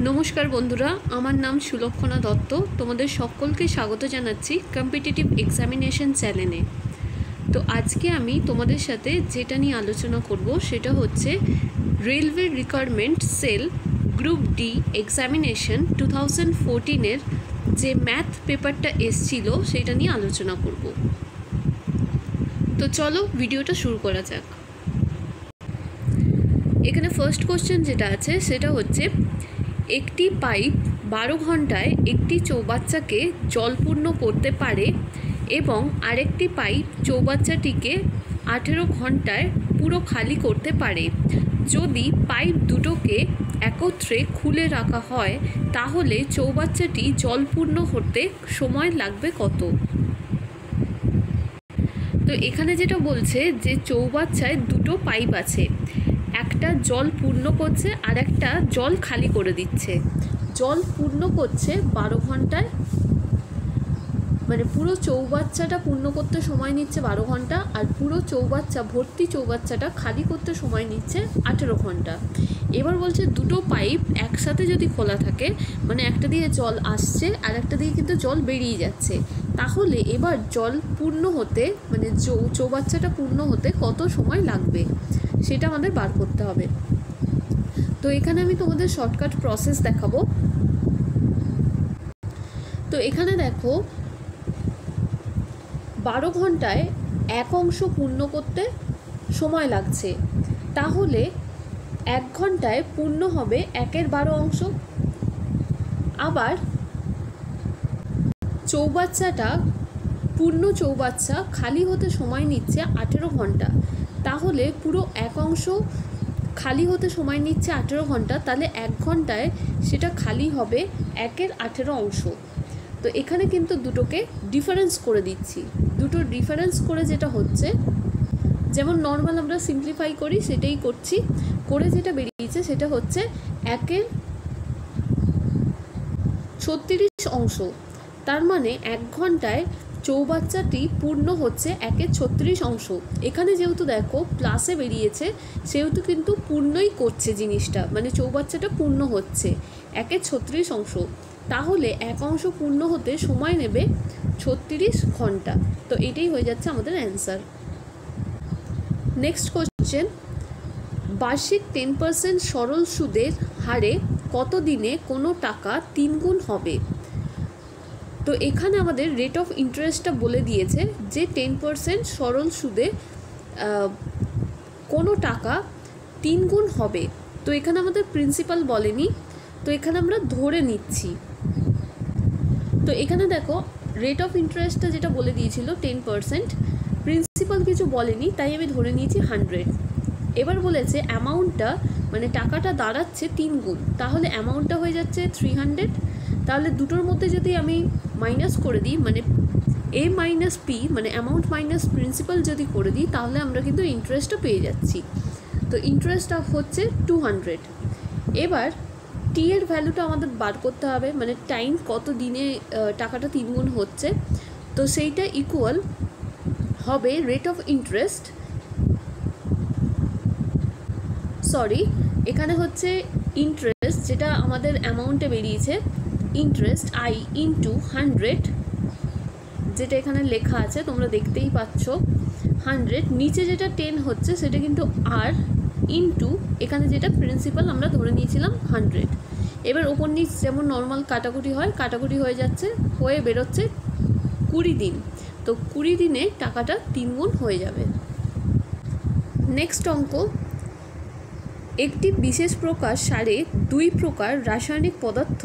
নমস্কার বন্ধুরা, আমার নাম সুলক্ষণা দত্ত। তোমাদের সকলকে স্বাগত জানাচ্ছি কম্পিটিটিভ এক্সামিনেশন চ্যানেলে। তো আজকে আমি তোমাদের সাথে যেটা নিয়ে আলোচনা করব সেটা হচ্ছে railway requirement cell group D examination 2014-এর যে ম্যাথ পেপারটা এসছিল সেটা নিয়ে আলোচনা করব। তো চলো ভিডিওটা শুরু করা যাক। এখানে ফার্স্ট কোশ্চেন যেটা আছে সেটা হচ্ছে, একটি পাইপ 12 ঘন্টায় একটি চৌবাচ্চাকে জলপূর্ণ করতে পারে এবং আরেকটি পাইপ চৌবাচ্চাটিকে 18 ঘন্টায় পুরো খালি করতে পারে। যদি পাইপ দুটোকে একত্রে খুলে রাখা হয় তাহলে চৌবাচ্চাটি জলপূর্ণ হতে সময় লাগবে কত? তো এখানে যেটা বলছে যে চৌবাচ্চায় দুটো পাইপ আছে, একটা জল পূর্ণ করছে আর একটা জল খালি করে দিচ্ছে। জল পূর্ণ করছে 12 ঘন্টায়, মানে পুরো চৌবাচ্চাটা পূর্ণ করতে সময় নিচ্ছে 12 ঘন্টা, আর পুরো চৌবাচ্চা ভর্তি চৌবাচ্চাটা খালি করতে সময় নিচ্ছে 18 ঘন্টা। এবার বলছে দুটো পাইপ একসাথে যদি খোলা থাকে, মানে একটা দিয়ে জল আসছে আর একটা দিয়ে কিন্তু জল বেরিয়ে যাচ্ছে, তাহলে এবার জল পূর্ণ হতে মানে চৌবাচ্চাটা পূর্ণ হতে কত সময় লাগবে সেটা আমাদের বার করতে হবে। তো এখানে আমি তোমাদের শর্টকাট প্রসেস দেখাবো। তো এখানে দেখো 12 ঘন্টায় এক অংশ পূর্ণ করতে সময় লাগছে, তাহলে 1 ঘন্টায় পূর্ণ হবে 1/12 অংশ। আবার চৌবাচ্চাটা পূর্ণ চৌবাচ্চা খালি হতে সময় নিচ্ছে 18 ঘন্টা, তাহলে পুরো এক অংশ খালি হতে সময় নিচ্ছে 18 ঘন্টা, তাহলে 1 ঘন্টায় সেটা খালি হবে 1/18 অংশ। তো এখানে কিন্তু দুটোকে ডিফারেন্স করে দিচ্ছি। দুটো ডিফারেন্স করে যেটা হচ্ছে, যেমন নর্মাল আমরা সিম্পলিফাই করি সেটাই করছি, করে যেটা বেরিয়েছে সেটা হচ্ছে 1/36 অংশ। তার মানে 1 ঘন্টায় চৌবাচ্চাটি পূর্ণ হচ্ছে 1/36 অংশ। এখানে যেহেতু দেখো প্লাসে বেরিয়েছে সেহেতু কিন্তু পূর্ণই করছে জিনিসটা, মানে চৌবাচ্চাটা পূর্ণ হচ্ছে 1/36 অংশ, তাহলে এক অংশ পূর্ণ হতে সময় নেবে 36 ঘন্টা। তো এটাই হয়ে যাচ্ছে আমাদের অ্যান্সার। নেক্সট কোশ্চেন, বার্ষিক 10% সরল সুদের হারে কত দিনে কোনো টাকা 3 গুণ হবে? তো এখানে আমাদের রেট অফ ইন্টারেস্টটা বলে দিয়েছে যে 10% সরল সুদে কোনো টাকা 3 গুণ হবে। তো এখানে আমাদের প্রিন্সিপাল বলেনি, তো এখানে আমরা ধরে নিচ্ছি। তো এখানে দেখো রেট অফ ইন্টারেস্টটা যেটা বলে দিয়েছিল 10%, প্রিন্সিপাল কিছু বলেনি, তাই আমি ধরে নিয়েছি 100। এবার বলেছে অ্যামাউন্টটা মানে টাকাটা দাঁড়াচ্ছে 3 গুণ, তাহলে অ্যামাউন্টটা হয়ে যাচ্ছে 300। তাহলে দুটোর মধ্যে যদি আমি মাইনাস করে দিই, মানে এ মাইনাস পি মানে অ্যামাউন্ট মাইনাস প্রিন্সিপাল যদি করে দিই, তাহলে আমরা কিন্তু ইন্টারেস্টটা পেয়ে যাচ্ছি। তো ইন্টারেস্টটা হচ্ছে 200। এবার টি এর ভ্যালুটা আমাদের বার করতে হবে, মানে টাইম কত দিনে টাকাটা 3 গুণ হচ্ছে। তো সেইটা ইকুয়াল হবে রেট অফ ইন্টারেস্ট, সরি এখানে হচ্ছে ইন্টারেস্ট যেটা আমাদের অ্যামাউন্টে বেরিয়েছে, ইন্টারেস্ট আই ইন্টু 100, যেটা এখানে লেখা আছে তোমরা দেখতেই পাচ্ছ 100, নিচে যেটা 10 হচ্ছে সেটা কিন্তু আর ইন্টু এখানে যেটা প্রিন্সিপাল আমরা ধরে নিয়েছিলাম 100। এবার ওপর নিচ যেমন নর্মাল কাটাকুটি হয়, কাটাকুটি হয়ে যাচ্ছে, হয়ে বেরোচ্ছে 20 দিন। তো 20 দিনে টাকাটা 3 গুণ হয়ে যাবে। নেক্সট অঙ্ক, একটি বিশেষ প্রকার সারে 2 প্রকার রাসায়নিক পদার্থ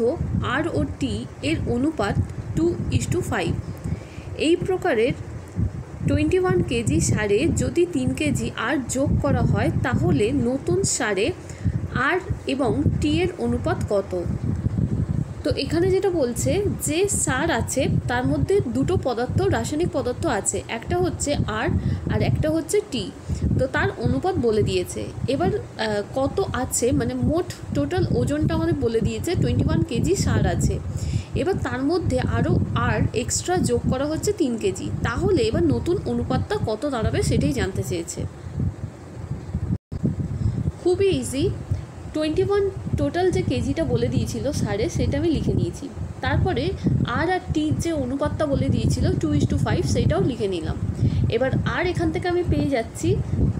আর ও টি এর অনুপাত 2:5। এই প্রকারের 21 কেজি সারে যদি 3 কেজি আর যোগ করা হয় তাহলে নতুন সারে আর এবং টি এর অনুপাত কত? তো এখানে যেটা বলছে যে সার আছে তার মধ্যে দুটো পদার্থ রাসায়নিক পদার্থ আছে, একটা হচ্ছে আর আর একটা হচ্ছে টি। তো তার অনুপাত বলে দিয়েছে। এবার কত আছে মানে মোট টোটাল ওজনটা আমাদের বলে দিয়েছে 21 কেজি সার আছে, এবার তার মধ্যে আরও আর এক্সট্রা যোগ করা হচ্ছে 3 কেজি, তাহলে এবার নতুন অনুপাতটা কত দাঁড়াবে সেটাই জানতে চেয়েছে। খুবই ইজি, 21 টোটাল যে কেজিটা বলে দিয়েছিল স্যারে, সেটা আমি লিখে নিয়েছি। তারপরে আর টির যে অনুপাতটা বলে দিয়েছিল 2:5, সেটাও লিখে নিলাম। এবার আর এখান থেকে আমি পেয়ে যাচ্ছি,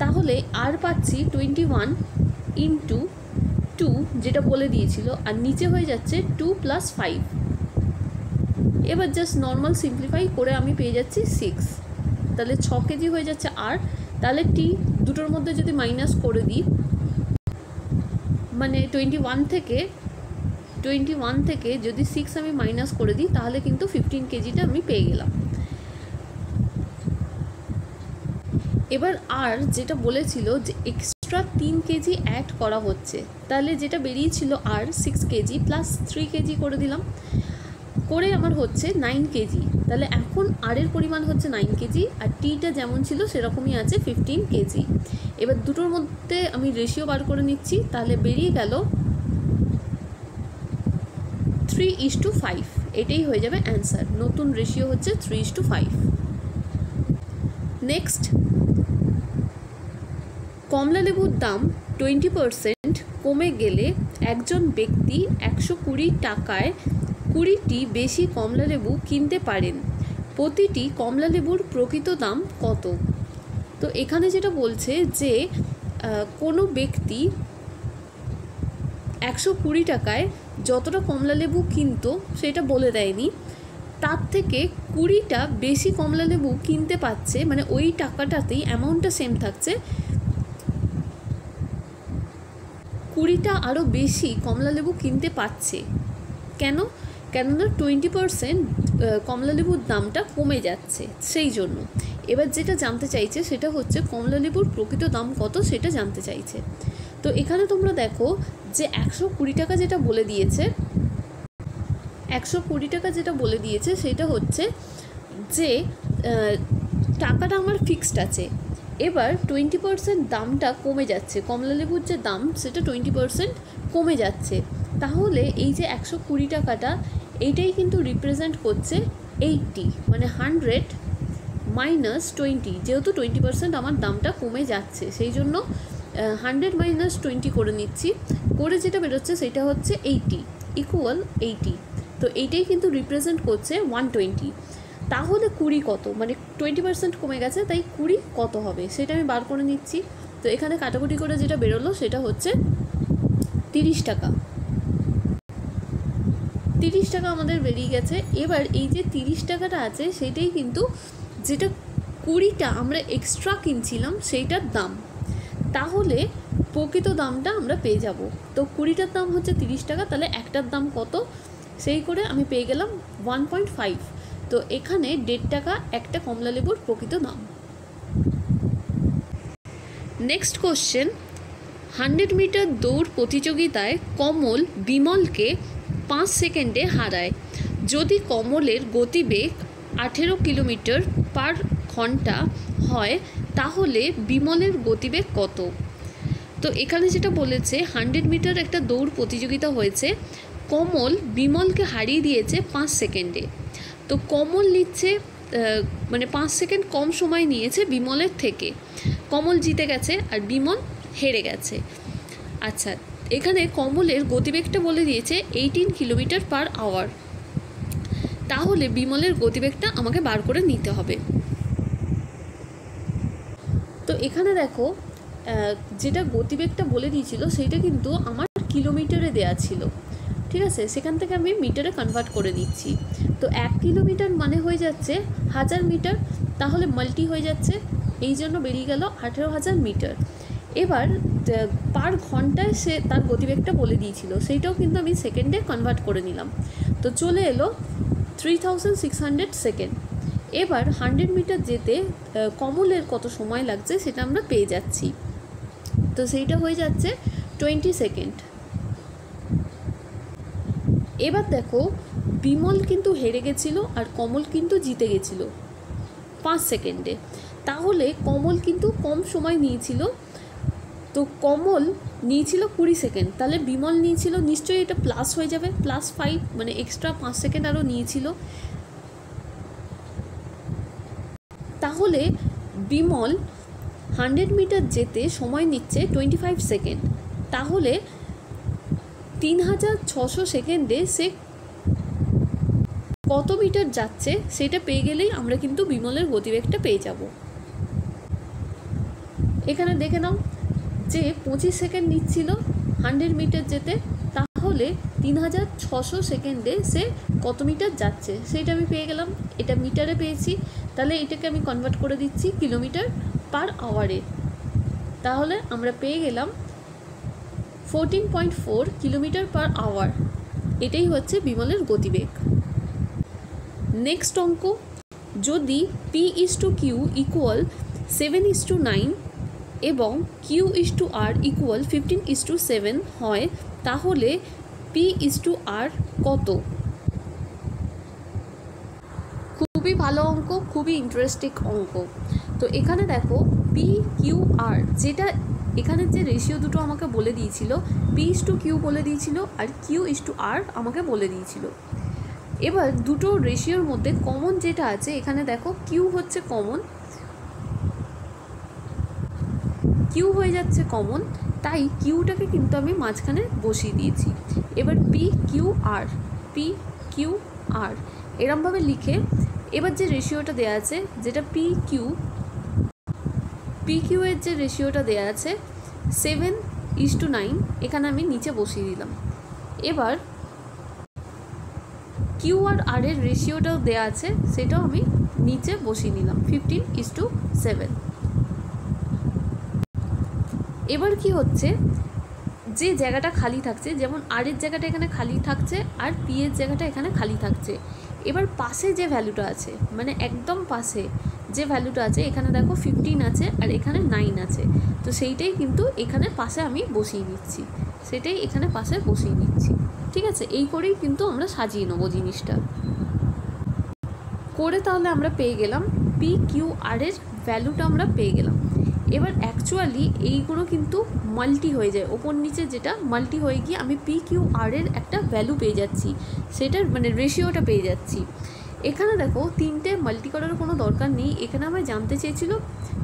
তাহলে আর পাচ্ছি 21 ইন্টু 2 যেটা বলে দিয়েছিল, আর নিচে হয়ে যাচ্ছে 2 + 5। এবার জাস্ট নর্মাল সিম্পলিফাই করে আমি পেয়ে যাচ্ছি 6। তাহলে 6 কেজি হয়ে যাচ্ছে আর। তাহলে টি দুটোর মধ্যে যদি মাইনাস করে দিই, মানে 21 থেকে যদি 6 আমি মাইনাস করে দিই, তাহলে কিন্তু 15 কেজিটা আমি পেয়ে গেলাম। এবার আর যেটা বলেছিল যে এক্সট্রা 3 কেজি অ্যাড করা হচ্ছে, তাহলে যেটা বেরিয়েছিল আর 6 কেজি প্লাস 3 কেজি করে দিলাম, করে আমার হচ্ছে 9 কেজি। তাহলে এখন আর এর পরিমাণ হচ্ছে 9 কেজি, আর টিটা যেমন ছিল সেরকমই আছে 15 কেজি। এবার দুটোর মধ্যে আমি রেশিও বার করে নিচ্ছি, তাহলে বেরিয়ে গেল 3:5। এটাই হয়ে যাবে অ্যান্সার। নতুন রেশিও হচ্ছে 3:5। নেক্সট, কমলালেবুর দাম 20% কমে গেলে একজন ব্যক্তি 120 টাকায় 20টি বেশি কমলালেবু কিনতে পারেন। প্রতিটি কমলালেবুর প্রকৃত দাম কত? তো এখানে যেটা বলছে যে কোনো ব্যক্তি 120 টাকায় যতটা কমলালেবু কিনতো সেটা বলে দেয়নি, তার থেকে 20টা বেশি কমলালেবু কিনতে পারছে, মানে ওই টাকাটাতেই অ্যামাউন্টটা সেম থাকছে, 20টা আরও বেশি কমলালেবু কিনতে পারছে। কেননা 20% কমলালেবুর দামটা কমে যাচ্ছে, সেই জন্য। এবার যেটা জানতে চাইছে সেটা হচ্ছে কমলালেবুর প্রকৃত দাম কত, সেটা জানতে চাইছে। তো এখানে তোমরা দেখো যে 120 টাকা যেটা বলে দিয়েছে, 120 টাকা যেটা বলে দিয়েছে সেটা হচ্ছে যে টাকাটা আমার ফিক্সড আছে। এবার 20% দামটা কমে যাচ্ছে, কমলালেবুর যে দাম সেটা 20% কমে যাচ্ছে। তাহলে এই যে 120 টাকাটা, এইটাই কিন্তু রিপ্রেজেন্ট করছে 80, মানে 100 - 20। যেহেতু 20% আমার দামটা কমে যাচ্ছে, সেই জন্য 100 - 20 করে নিচ্ছি, করে যেটা বেরোচ্ছে সেটা হচ্ছে 80 = 80। তো এইটাই কিন্তু রিপ্রেজেন্ট করছে 120। তাহলে 20 কত, মানে 20% কমে গেছে, তাই 20 কত হবে সেটা আমি বার করে নিচ্ছি। তো এখানে কাটাকুটি করে যেটা বেরোলো সেটা হচ্ছে 30 টাকা। 30 টাকা আমাদের বেরিয়ে গেছে। এবার এই যে 30 টাকাটা আছে সেটাই কিন্তু যেটা 20টা আমরা এক্সট্রা কিনছিলাম সেইটার দাম, তাহলে প্রকৃত দামটা আমরা পেয়ে যাব। তো 20টার দাম হচ্ছে 30 টাকা, তাহলে একটার দাম কত, সেই করে আমি পেয়ে গেলাম 1.5। তো এখানে 1.5 টাকা একটা কমলালেবুর প্রকৃত দাম। নেক্সট কোশ্চেন, 100 মিটার দৌড় প্রতিযোগিতায় কমল বিমলকে 5 সেকেন্ডে হারায়। যদি কমলের গতিবেগ 18 কিলোমিটার/ঘন্টা হয়, তাহলে বিমলের গতিবেগ কত? তো এখানে যেটা বলেছে 100 মিটার একটা দৌড় প্রতিযোগিতা হয়েছে, কমল বিমলকে হারিয়ে দিয়েছে 5 সেকেন্ডে। তো কমল নিচ্ছে মানে 5 সেকেন্ড কম সময় নিয়েছে বিমলের থেকে, কমল জিতে গেছে আর বিমল হেরে গেছে। আচ্ছা, এখানে কমলের গতিবেগটা বলে দিয়েছে 18 কিলোমিটার/আওয়ার, তাহলে বিমলের গতিবেগটা আমাকে বার করে নিতে হবে। তো এখানে দেখো যেটা গতিবেগটা বলে দিয়েছিল সেইটা কিন্তু আমার কিলোমিটারে দেয়া ছিল, ঠিক আছে, সেখান থেকে আমি মিটারে কনভার্ট করে দিচ্ছি। তো 1 কিলোমিটার মানে হয়ে যাচ্ছে 1000 মিটার, তাহলে মাল্টি হয়ে যাচ্ছে, এই জন্য বেরিয়ে গেল 18,000 মিটার। এবার পার ঘন্টায় সে তার গতিবেগটা বলে দিয়েছিল, সেইটাও কিন্তু আমি সেকেন্ডে কনভার্ট করে নিলাম। তো চলে এলো 3600 সেকেন্ড। এবার 100 মিটার যেতে কমলের কত সময় লাগছে সেটা আমরা পেয়ে যাচ্ছি। তো সেইটা হয়ে যাচ্ছে 20 সেকেন্ড। এবার দেখো বিমল কিন্তু হেরে গেছিলো আর কমল কিন্তু জিতে গেছিলো 5 সেকেন্ডে, তাহলে কমল কিন্তু কম সময় নিয়েছিল। তো কমল নিয়েছিল 20 সেকেন্ড, তাহলে বিমল নিয়েছিল, নিশ্চয়ই এটা প্লাস হয়ে যাবে, +5, মানে এক্সট্রা 5 সেকেন্ড আরও নিয়েছিল। তাহলে বিমল 100 মিটার যেতে সময় নিচ্ছে 25 সেকেন্ড, তাহলে 3600 সেকেন্ডে সে কত মিটার যাচ্ছে সেটা পেয়ে গেলেই আমরা কিন্তু বিমলের গতিবেগটা পেয়ে যাব। এখানে দেখে নাও যে 25 সেকেন্ড নিচ্ছিল 100 মিটার যেতে, তাহলে 3600 সেকেন্ডে সে কত মিটার যাচ্ছে সেটা আমি পেয়ে গেলাম। এটা মিটারে পেয়েছি, তাহলে এটাকে আমি কনভার্ট করে দিচ্ছি কিলোমিটার পার আওয়ারে। তাহলে আমরা পেয়ে গেলাম 14.4 কিলোমিটার পার আওয়ার। এটাই হচ্ছে বিমলের গতিবেগ। নেক্সট অঙ্ক, যদি P/Q ইকুয়াল 7:9 এবং Q/R ইকুয়াল 15:7 হয়, তাহলে P/R কত? খুবই ভালো অঙ্ক, খুবই ইন্টারেস্টিং অঙ্ক। তো এখানে দেখো P/Q/R, যেটা এখানে যে রেশিও দুটো আমাকে বলে দিয়েছিল, P/Q বলে দিয়েছিল আর Q/R আমাকে বলে দিয়েছিল। এবার দুটো রেশিওর মধ্যে কমন যেটা আছে, এখানে দেখো কিউ হচ্ছে কমন, কিউ হয়ে যাচ্ছে কমন, তাই কিউটাকে কিন্তু আমি মাঝখানে বসিয়ে দিয়েছি। এবার P/Q/R এরমভাবে লিখে এবার যে রেশিওটা দেওয়া আছে, যেটা PQ এর যে রেশিওটা দেওয়া আছে 7:9, এখানে আমি নিচে বসিয়ে দিলাম। এবার কিউ আর আর এর রেশিওটাও দেওয়া আছে, সেটাও আমি নিচে বসিয়ে নিলাম 15:7। এবার কি হচ্ছে, যে জায়গাটা খালি থাকছে, যেমন আর এর জায়গাটা এখানে খালি থাকছে আর পি এর জায়গাটা এখানে খালি থাকছে, এবার পাশে যে ভ্যালুটা আছে, মানে একদম পাশে যে ভ্যালুটা আছে, এখানে দেখো 15 আছে আর এখানে 9 আছে, তো সেইটাই কিন্তু এখানে পাশে আমি বসিয়ে নিচ্ছি, সেটাই এখানে পাশে বসিয়ে নিচ্ছি। ঠিক আছে, এই করেই কিন্তু আমরা সাজিয়ে নেবো জিনিসটা করে। তাহলে আমরা পেয়ে গেলাম P/Q/R এর ভ্যালুটা আমরা পেয়ে গেলাম। এবার অ্যাকচুয়ালি এইগুলো কিন্তু মাল্টি হয়ে যায়, ওপর নিচে যেটা মাল্টি হয়ে গিয়ে আমি P/Q/R এর একটা ভ্যালু পেয়ে যাচ্ছি, সেটার মানে রেশিওটা পেয়ে যাচ্ছি। এখানে দেখো তিনটে মাল্টি করার কোনো দরকার নেই, এখানে আমার জানতে চেয়েছিল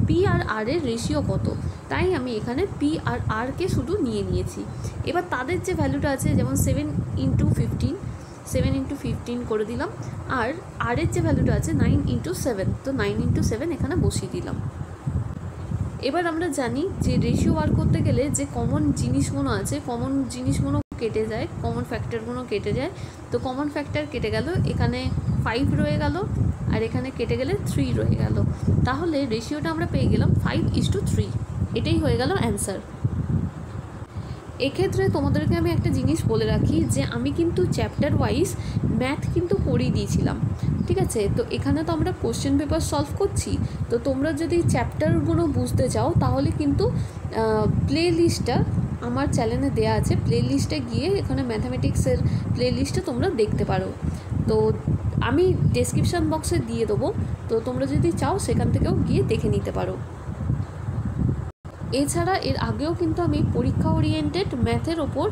P/R এর রেশিও কত, তাই আমি এখানে P/R কে শুধু নিয়ে নিয়েছি। এবার তাদের যে ভ্যালুটা আছে, যেমন 7 × 15 করে দিলাম, আর আর এর যে ভ্যালুটা আছে 9 × 7, তো 9 × 7 এখানে বসিয়ে দিলাম। এবার আমরা জানি যে রেশিও বার করতে গেলে যে কমন জিনিসগুলো আছে, কমন জিনিসগুলো কেটে যায়, কমন ফ্যাক্টরগুলো কেটে যায়। তো কমন ফ্যাক্টর কেটে গেল, এখানে 5 রয়ে গেল আর এখানে কেটে গেলে 3 রয়ে গেল, তাহলে রেশিওটা আমরা পেয়ে গেলাম 5:3। এটাই হয়ে গেল অ্যান্সার। এক্ষেত্রে তোমাদেরকে আমি একটা জিনিস বলে রাখি যে আমি কিন্তু চ্যাপ্টার ওয়াইজ ম্যাথ কিন্তু করিয়ে দিয়েছিলাম। ঠিক আছে, তো এখানে তো আমরা কোশ্চেন পেপার সলভ করছি, তো তোমরা যদি চ্যাপ্টারগুলো বুঝতে চাও তাহলে কিন্তু প্লে লিস্টটা আমার চ্যানেলে দেওয়া আছে, প্লে লিস্টে গিয়ে এখানে ম্যাথামেটিক্সের প্লে লিস্টটা তোমরা দেখতে পারো। তো আমি ডেসক্রিপশান বক্সে দিয়ে দেবো, তো তোমরা যদি চাও সেখান থেকেও গিয়ে দেখে নিতে পারো। এছাড়া এর আগেও কিন্তু আমি পরীক্ষা ওরিয়েন্টেড ম্যাথের ওপর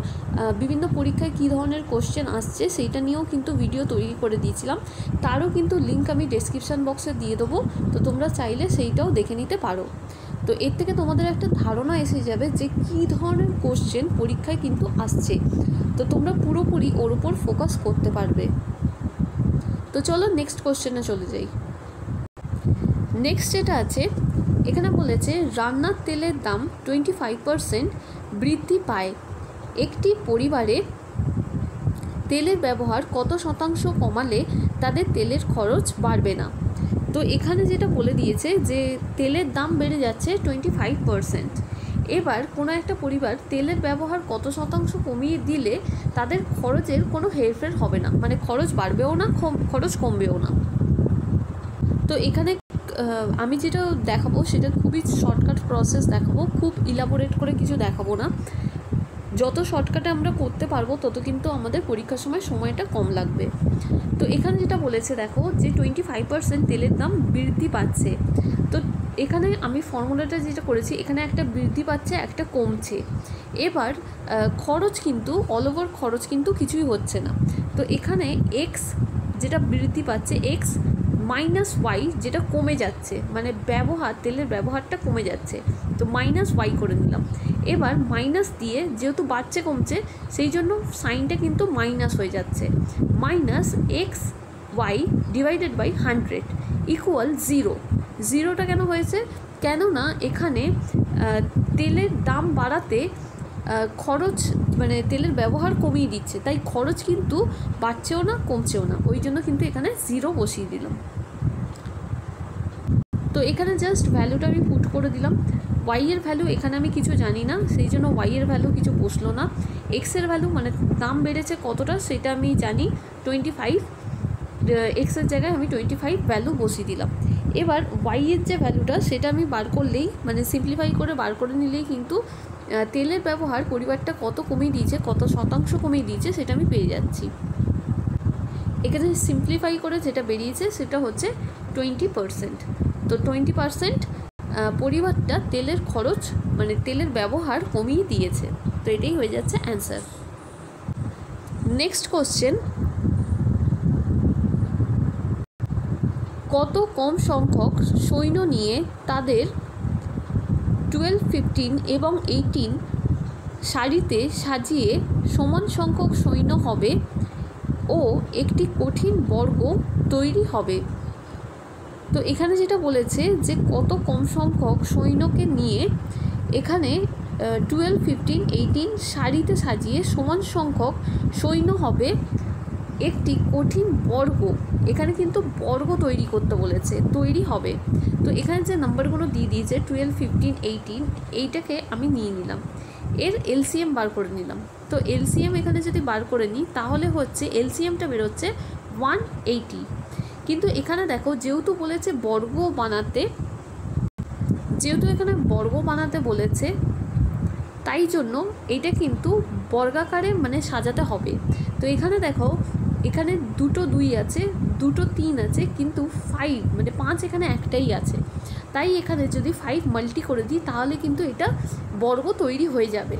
বিভিন্ন পরীক্ষায় কী ধরনের কোশ্চেন আসছে সেইটা নিয়েও কিন্তু ভিডিও তৈরি করে দিয়েছিলাম, তারও কিন্তু লিঙ্ক আমি ডেসক্রিপশান বক্সে দিয়ে দেবো, তো তোমরা চাইলে সেইটাও দেখে নিতে পারো। তো এর থেকে তোমাদের একটা ধারণা এসে যাবে যে কী ধরনের কোশ্চেন পরীক্ষায় কিন্তু আসছে, তো তোমরা পুরোপুরি ওর ওপর ফোকাস করতে পারবে। তো চলো নেক্সট কোশ্চেনে চলে যাই। নেক্সট যেটা আছে, এখানে বলেছে রান্নার তেলের দাম 25% বৃদ্ধি পায়, একটি পরিবারে তেলের ব্যবহার কত শতাংশ কমালে তাদের তেলের খরচ বাড়বে না। তো এখানে যেটা বলে দিয়েছে যে তেলের দাম বেড়ে যাচ্ছে 25%, এবার কোনো একটা পরিবার তেলের ব্যবহার কত শতাংশ কমিয়ে দিলে তাদের খরচের কোনো হেরফের হবে না, মানে খরচ বাড়বেও না খরচ কমবেও না। তো এখানে আমি যেটা দেখাবো সেটা খুবই শর্টকাট প্রসেস দেখাবো, খুব ইলাবোরেট করে কিছু দেখাবো না। যত শর্টকাটে আমরা করতে পারবো তত কিন্তু আমাদের পরীক্ষার সময় সময়টা কম লাগবে। তো এখানে যেটা বলেছে দেখো যে 25% তেলের দাম বৃদ্ধি পাচ্ছে, তো এখানে আমি ফর্মুলাটা যেটা করেছি, এখানে একটা বৃদ্ধি পাচ্ছে একটা কমছে। এবার খরচ কিন্তু অল ওভার খরচ কিন্তু কিছুই হচ্ছে না, তো এখানে এক্স যেটা বৃদ্ধি পাচ্ছে এক্স মাইনাস ওয়াই যেটা কমে যাচ্ছে, মানে তেলের ব্যবহারটা কমে যাচ্ছে, তো মাইনাস ওয়াই করে নিলাম। এবার মাইনাস দিয়ে যেহেতু বাড়ছে কমছে সেই জন্য সাইনটা কিন্তু মাইনাস হয়ে যাচ্ছে, minus x y divided by 100 equal 0। জিরোটা কেন হয়েছে? কেননা এখানে তেলের দাম বাড়াতে খরচ মানে তেলের ব্যবহার কমিয়ে দিচ্ছে, তাই খরচ কিন্তু বাড়ছেও না কমছেও না, ওই জন্য কিন্তু এখানে 0 বসিয়ে দিলাম। তো এখানে জাস্ট ভ্যালুটা আমি পুট করে দিলাম। ওয়াইয়ের ভ্যালু এখানে আমি কিছু জানি না, সেই জন্য ওয়াইয়ের ভ্যালু কিছু বসলো না। এক্সের ভ্যালু মানে দাম বেড়েছে কতটা সেটা আমি জানি 25, এক্সের জায়গায় আমি 25 ভ্যালু বসিয়ে দিলাম। এবার ওয়াইয়ের যে ভ্যালুটা সেটা আমি বার করলেই মানে সিম্পলিফাই করে বার করে নিলেই কিন্তু তেলের ব্যবহার পরিবারটা কত কমিয়ে দিয়েছে, কত শতাংশ কমিয়ে দিয়েছে সেটা আমি পেয়ে যাচ্ছি। এখানে সিম্পলিফাই করে যেটা বেরিয়েছে সেটা হচ্ছে 20%। তো 20% পরিবারটা তেলের খরচ মানে তেলের ব্যবহার কমিয়ে দিয়েছে। তো এটাই হয়ে যাচ্ছে অ্যান্সার। নেক্সট কোশ্চেন, কত কম সংখ্যক সৈন্য নিয়ে তাদের 12, 15 এবং 18 সারিতে সাজিয়ে সমান সংখ্যক সৈন্য হবে ও একটি কঠিন বর্গ তৈরি হবে? তো এখানে যেটা বলেছে যে কত কম সংখ্যক সৈন্যকে নিয়ে এখানে 12, 15, 18 সারিতে সাজিয়ে সমান সংখ্যক সৈন্য হবে একটি কঠিন বর্গ, এখানে কিন্তু বর্গ তৈরি করতে বলেছে, তৈরি হবে। তো এখানে যে নাম্বারগুলো দিয়ে দিয়েছে 12, 15, 18 এইটাকে আমি নিয়ে নিলাম, এর এলসিএম বার করে নিলাম। তো এলসিএম এখানে যদি বার করে নিই তাহলে হচ্ছে এলসিএমটা বেরোচ্ছে 180। কিন্তু এখানে দেখো যেহেতু বলেছে বর্গ বানাতে, যেহেতু এখানে বর্গ বানাতে বলেছে তাই জন্য এটা কিন্তু বর্গাকারে মানে সাজাতে হবে। তো এখানে দেখো এখানে দুটো 2 আছে, দুটো 3 আছে, কিন্তু 5 মানে 5 এখানে একটাই আছে, তাই এখানে যদি 5 মাল্টি করে দিই তাহলে কিন্তু এটা বর্গ তৈরি হয়ে যাবে।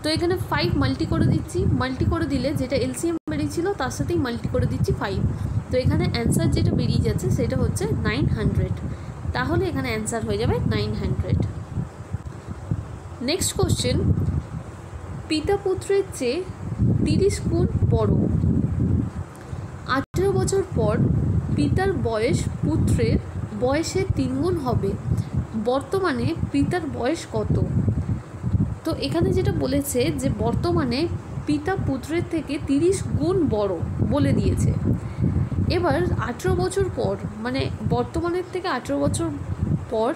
তো এখানে 5 মাল্টি করে দিচ্ছি, মাল্টি করে দিলে যেটা এলসিএম বেরিয়েছিল তার সাথেই মাল্টি করে দিচ্ছি 5। তো এখানে অ্যান্সার যেটা বেরিয়ে যাচ্ছে সেটা হচ্ছে 900, তাহলে এখানে অ্যান্সার হয়ে যাবে 900। নেক্সট কোশ্চেন, পিতা পুত্রের চেয়ে 30 গুণ বড়। 18 বছর পর পিতার বয়স পুত্রের বয়সের 3 গুণ হবে, বর্তমানে পিতার বয়স কত? তো এখানে যেটা বলেছে যে বর্তমানে পিতা পুত্রের থেকে 30 গুণ বড় বলে দিয়েছে। এবার 18 বছর পর মানে বর্তমানের থেকে 18 বছর পর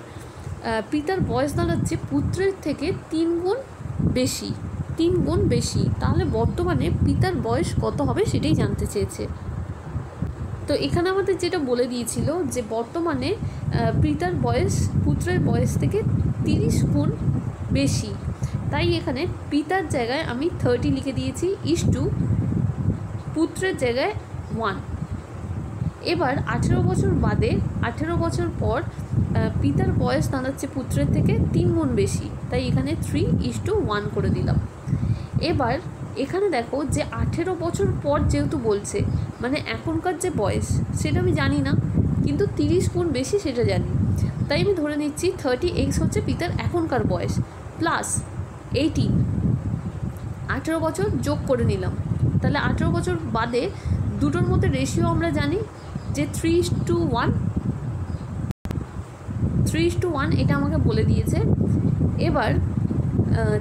পিতার বয়স দাঁড়াচ্ছে পুত্রের থেকে 3 গুণ বেশি, 3 গুণ বেশি, তাহলে বর্তমানে পিতার বয়স কত হবে সেটাই জানতে চেয়েছে। তো এখানে আমাদের যেটা বলে দিয়েছিল যে বর্তমানে পিতার বয়স পুত্রের বয়স থেকে 30 গুণ বেশি, তাই এখানে পিতার জায়গায় আমি 30 লিখে দিয়েছি ইসটু পুত্রের জায়গায় 1। এবার 18 বছর বাদে 18 বছর পর পিতার বয়স দাঁড়াচ্ছে পুত্রের থেকে 3 গুণ বেশি, তাই এখানে 3:1 করে দিলাম। এবার এখানে দেখো যে 18 বছর পর যেহেতু বলছে মানে এখনকার যে বয়স সেটা আমি জানি না, কিন্তু 30 গুণ বেশি সেটা জানি, তাই আমি ধরে নিচ্ছি 30x হচ্ছে পিতার এখনকার বয়স প্লাস 18, 18 বছর যোগ করে নিলাম, তাহলে 18 বছর বাদে দুটোর মধ্যে রেশিও আমরা জানি যে 3:1, 3:1 এটা আমাকে বলে দিয়েছে। এবার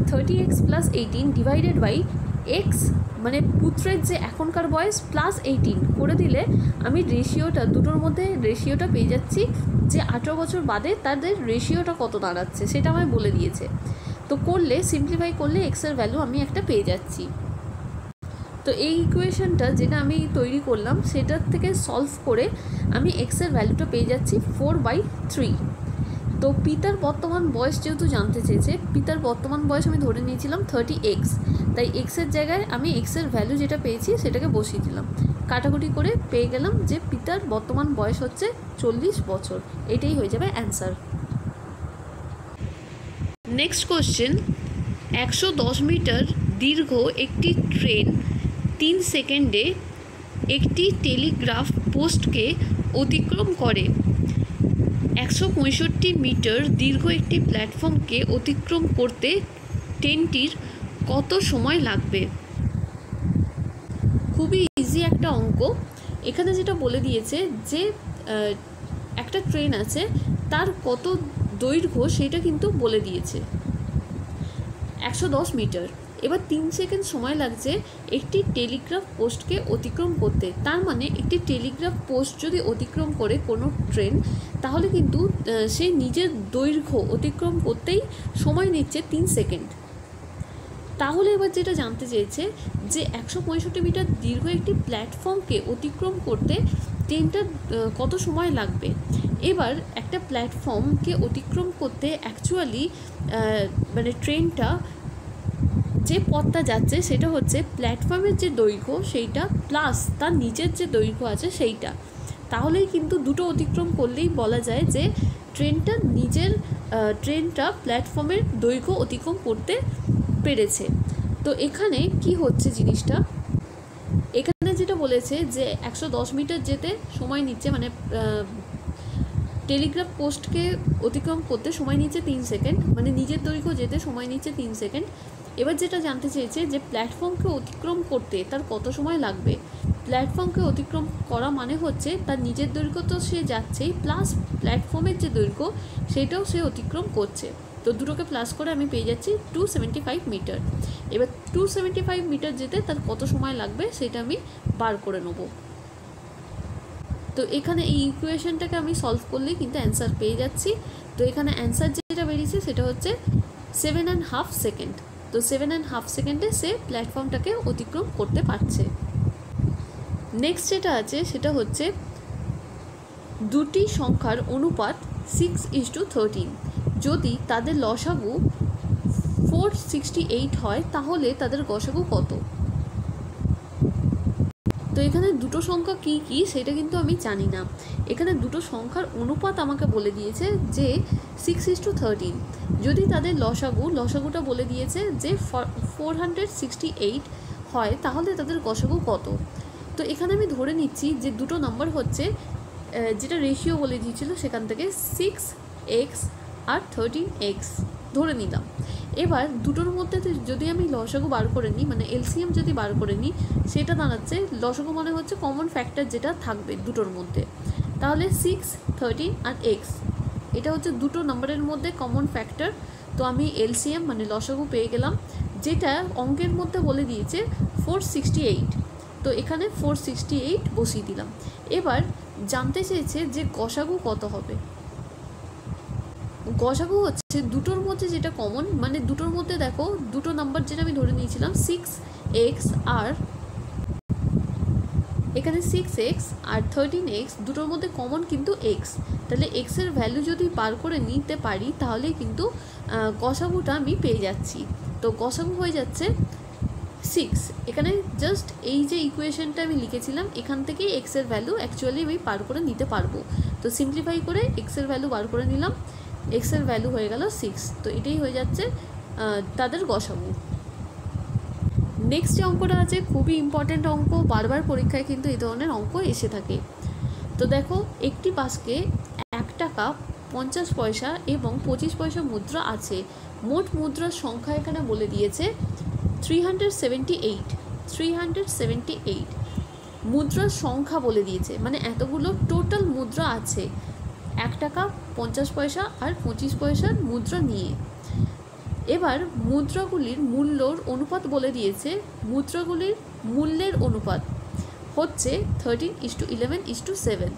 30x plus 18 divided by x মানে পুত্রের যে এখনকার বয়স প্লাস 18 করে দিলে আমি রেশিওটা দুটোর মধ্যে রেশিওটা পেয়ে যাচ্ছি যে 18 বছর বাদে তাদের রেশিওটা কত দাঁড়াচ্ছে সেটা আমায় বলে দিয়েছে। তো করলে সিম্পলিফাই করলে এক্সের ভ্যালু আমি একটা পেয়ে যাচ্ছি। তো এই ইকুয়েশনটা যেটা আমি তৈরি করলাম সেটার থেকে সলভ করে আমি এক্সের ভ্যালুটা পেয়ে যাচ্ছি 4/3। তো পিতার বর্তমান বয়স যেহেতু জানতে চেয়েছে, পিতার বর্তমান বয়স আমি ধরে নিয়েছিলাম 30x, তাই এক্সের জায়গায় আমি এক্সের ভ্যালু যেটা পেয়েছি সেটাকে বসিয়ে দিলাম, কাটাকুটি করে পেয়ে গেলাম যে পিতার বর্তমান বয়স হচ্ছে 40 বছর, এটাই হয়ে যাবে অ্যান্সার। নেক্সট কোশ্চেন, 110 মিটার দীর্ঘ একটি ট্রেন 3 সেকেন্ডে একটি টেলিগ্রাফ পোস্টকে অতিক্রম করে। 165 মিটার দীর্ঘ একটি প্ল্যাটফর্মকে অতিক্রম করতে ট্রেনটির কত সময় লাগবে? খুবই ইজি একটা অঙ্ক। এখানে যেটা বলে দিয়েছে যে একটা ট্রেন আছে, তার কত দৈর্ঘ্য সেটা কিন্তু বলে দিয়েছে 110 মিটার। এবার 3 সেকেন্ড সময় লাগছে একটি টেলিগ্রাফ পোস্টকে অতিক্রম করতে। তার মানে একটি টেলিগ্রাফ পোস্ট যদি অতিক্রম করে কোনো ট্রেন, তাহলে কিন্তু সে নিজের দৈর্ঘ্য অতিক্রম করতেই সময় নিচ্ছে 3 সেকেন্ড। তাহলে এবার যেটা জানতে চেয়েছে যে 165 মিটার দীর্ঘ একটি প্ল্যাটফর্মকে অতিক্রম করতে ট্রেনটার কত সময় লাগবে। এবার একটা প্ল্যাটফর্মকে অতিক্রম করতে অ্যাকচুয়ালি মানে ট্রেনটা যে পথটা যাচ্ছে সেটা হচ্ছে প্ল্যাটফর্মের যে দৈর্ঘ্য সেইটা প্লাস তার নিচের যে দৈর্ঘ্য আছে সেইটা। তাহলেই কিন্তু দুটো অতিক্রম করলেই বলা যায় যে ট্রেনটা প্ল্যাটফর্মের দৈর্ঘ্য অতিক্রম করতে পেরেছে। তো এখানে কি হচ্ছে জিনিসটা, এখানে যেটা বলেছে যে 110 মিটার যেতে সময় নিচ্ছে, মানে টেলিগ্রাফ পোস্টকে অতিক্রম করতে সময় নিচ্ছে 3 সেকেন্ড, মানে নিজের দৈর্ঘ্য যেতে সময় নিচ্ছে 3 সেকেন্ড। এবার যেটা জানতে চেয়েছে যে প্ল্যাটফর্মকে অতিক্রম করতে তার কত সময় লাগবে। প্ল্যাটফর্মকে অতিক্রম করা মানে হচ্ছে তার নিজের দৈর্ঘ্য তো সে যাচ্ছেই, প্লাস প্ল্যাটফর্মের যে দৈর্ঘ্য সেটাও সে অতিক্রম করছে। তো দুটোকে প্লাস করে আমি পেয়ে যাচ্ছি 275 মিটার। এবার 275 মিটার যেতে তার কত সময় লাগবে সেটা আমি বার করে নেব। তো এখানে এই ইকুয়েশনটাকে আমি সলভ করলেই কিন্তু অ্যান্সার পেয়ে যাচ্ছি। তো এখানে অ্যান্সার যেটা বেরিয়েছে সেটা হচ্ছে 7.5 সেকেন্ড। তো 7.5 সেকেন্ডে সে প্ল্যাটফর্মটাকে অতিক্রম করতে পারছে। নেক্সট যেটা আছে সেটা হচ্ছে দুটি সংখ্যার অনুপাত 6:13। যদি তাদের লসাগু 468 হয় তাহলে তাদের গসাগু কত? তো এখানে দুটো সংখ্যা কি কি সেটা কিন্তু আমি জানি না। এখানে দুটো সংখ্যার অনুপাত আমাকে বলে দিয়েছে যে 6:13। যদি তাদের লসাগুটা বলে দিয়েছে যে 468 হয় তাহলে তাদের গসাগু কত। তো এখানে আমি ধরে নিচ্ছি যে দুটো নাম্বার হচ্ছে, যেটা রেশিও বলে দিয়েছিল সেখান থেকে 6x আর 13x ধরে নিলাম। এবার দুটোর মধ্যে যদি আমি লসাগু বার করে নিই, মানে এলসিএম যদি বার করে নিই, সেটা দাঁড়াচ্ছে লসাগু মানে হচ্ছে কমন ফ্যাক্টর যেটা থাকবে দুটোর মধ্যে। তাহলে 6, 13 আর x এটা হচ্ছে দুটো নাম্বারের মধ্যে কমন ফ্যাক্টর। তো আমি এলসিএম মানে লসাগু পেয়ে গেলাম, যেটা অঙ্কের মধ্যে বলে দিয়েছে 468। তো এখানে 468 বসিয়ে দিলাম। এবার জানতে চেয়েছে যে গসাগু কত হবে। গসাগু হচ্ছে দুটোর মধ্যে যেটা কমন, মানে দুটোর মধ্যে দেখো দুটো নাম্বার যেটা আমি ধরে নিয়েছিলাম 6x আর এখানে 6x আর 13x দুটোর মধ্যে কমন কিন্তু x। তাহলে x এর ভ্যালু যদি বার করে নিতে পারি তাহলেই কিন্তু গসাগুটা আমি পেয়ে যাচ্ছি। তো গসাগু হয়ে যাচ্ছে 6। এখানে জাস্ট এই যে ইকুয়েশনটা আমি লিখেছিলাম এখান থেকেই x এর ভ্যালু অ্যাকচুয়ালি আমি বার করে নিতে পারবো। তো সিম্পলিফাই করে x এর ভ্যালু বার করে নিলাম, x এর ভ্যালু হয়ে গেল 6। তো এটাই হয়ে যাচ্ছে তাদের গসাগু। নেক্সট যে অঙ্কটা আছে খুবই ইম্পর্ট্যান্ট অঙ্ক, বারবার পরীক্ষায় কিন্তু এই ধরনের অঙ্ক এসে থাকে। তো দেখো একটি বাস্কে 1 টাকা 50 পয়সা এবং 25 পয়সা মুদ্রা আছে। মোট মুদ্রার সংখ্যা এখানে বলে দিয়েছে 378 মুদ্রার সংখ্যা বলে দিয়েছে, মানে এতগুলো টোটাল মুদ্রা আছে 1 টাকা 50 পয়সা আর 25 পয়সার মুদ্রা নিয়ে। এবার মুদ্রাগুলির মূল্যর অনুপাত বলে দিয়েছে, মুদ্রাগুলির মূল্যের অনুপাত হচ্ছে 13:11:7।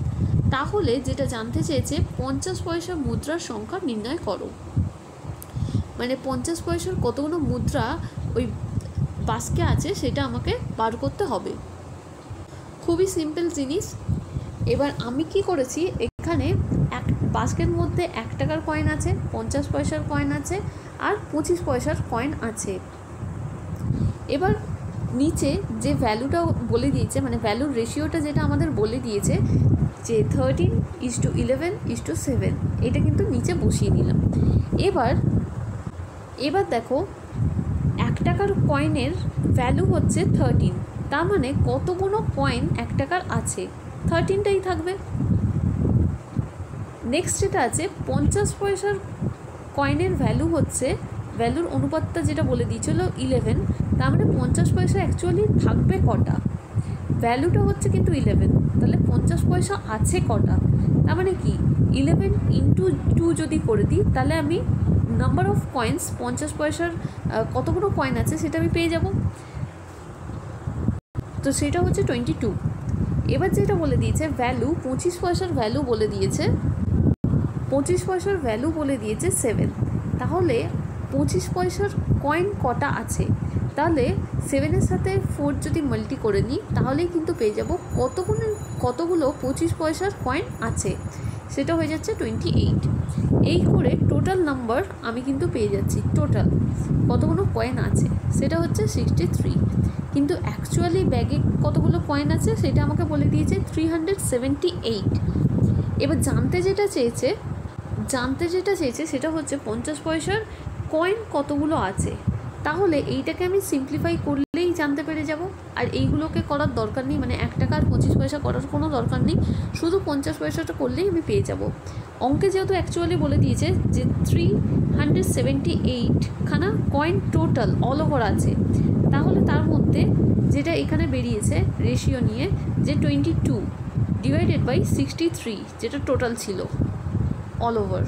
তাহলে যেটা জানতে চেয়েছে 50 পয়সা মুদ্রার সংখ্যা নির্ণয় করো। মানে 50 পয়সার কতগুলো মুদ্রা ওই বাস্কে আছে সেটা আমাকে বার করতে হবে। খুবই সিম্পল জিনিস। এবার আমি কি করেছি, এখানে এক বাস্কের মধ্যে 1 টাকার কয়েন আছে, 50 পয়সার কয়েন আছে আর 25 পয়সার কয়েন আছে। এবার নিচে যে ভ্যালুটা বলে দিয়েছে, মানে ভ্যালুর রেশিওটা যেটা আমাদের বলে দিয়েছে যে 13:11:7, এটা কিন্তু নিচে বসিয়ে নিলাম। এবার দেখো 1 টাকার কয়েনের ভ্যালু হচ্ছে 13, তার মানে কতগুলো কয়েন 1 টাকার আছে, 13টাই থাকবে। নেক্সট যেটা আছে 50 পয়সার কয়েনের ভ্যালু হচ্ছে, ভ্যালুর অনুপাতটা যেটা বলে দিয়েছিল 11, তার মানে 50 পয়সা অ্যাকচুয়ালি থাকবে কটা, ভ্যালুটা হচ্ছে কিন্তু 11, তাহলে 50 পয়সা আছে কটা, তার মানে কি 11 ইন্টু 2 যদি করে দিই তাহলে আমি নাম্বার অফ কয়েন্স 50 পয়সার কতগুলো কয়েন আছে সেটা আমি পেয়ে যাব। তো সেটা হচ্ছে 22। এবার যেটা বলে দিয়েছে ভ্যালু 25 পয়সার ভ্যালু বলে দিয়েছে, 25 পয়সার ভ্যালু বলে দিয়েছে 7, তাহলে 25 পয়সার কয়েন কটা আছে, তাহলে 7-এর সাথে 4 যদি মাল্টি করে নিই তাহলেই কিন্তু পেয়ে যাব কতগুলো 25 পয়সার কয়েন আছে, সেটা হয়ে যাচ্ছে 28। এই করে টোটাল নাম্বার আমি কিন্তু পেয়ে যাচ্ছি, টোটাল কতগুলো কয়েন আছে সেটা হচ্ছে 63, কিন্তু অ্যাকচুয়ালি ব্যাগে কতগুলো কয়েন আছে সেটা আমাকে বলে দিয়েছে 378। এবার জানতে যেটা চেয়েছে সেটা হচ্ছে 50 পয়সার কয়েন কতগুলো আছে, তাহলে এইটাকে আমি সিম্পলিফাই করলেই জানতে পেরে যাব, আর এইগুলোকে করার দরকার নেই, মানে 1 টাকা আর 25 পয়সা করার কোনো দরকার নেই, শুধু 50 পয়সাটা করলেই আমি পেয়ে যাব। অঙ্কে যেহেতু অ্যাকচুয়ালি বলে দিয়েছে যে 378 খানা কয়েন টোটাল অল ওভার আছে, তাহলে তার মধ্যে যেটা এখানে বেরিয়েছে রেশিও নিয়ে যে 22 ডিভাইডেড বাই 63 যেটা টোটাল ছিল অল ওভার,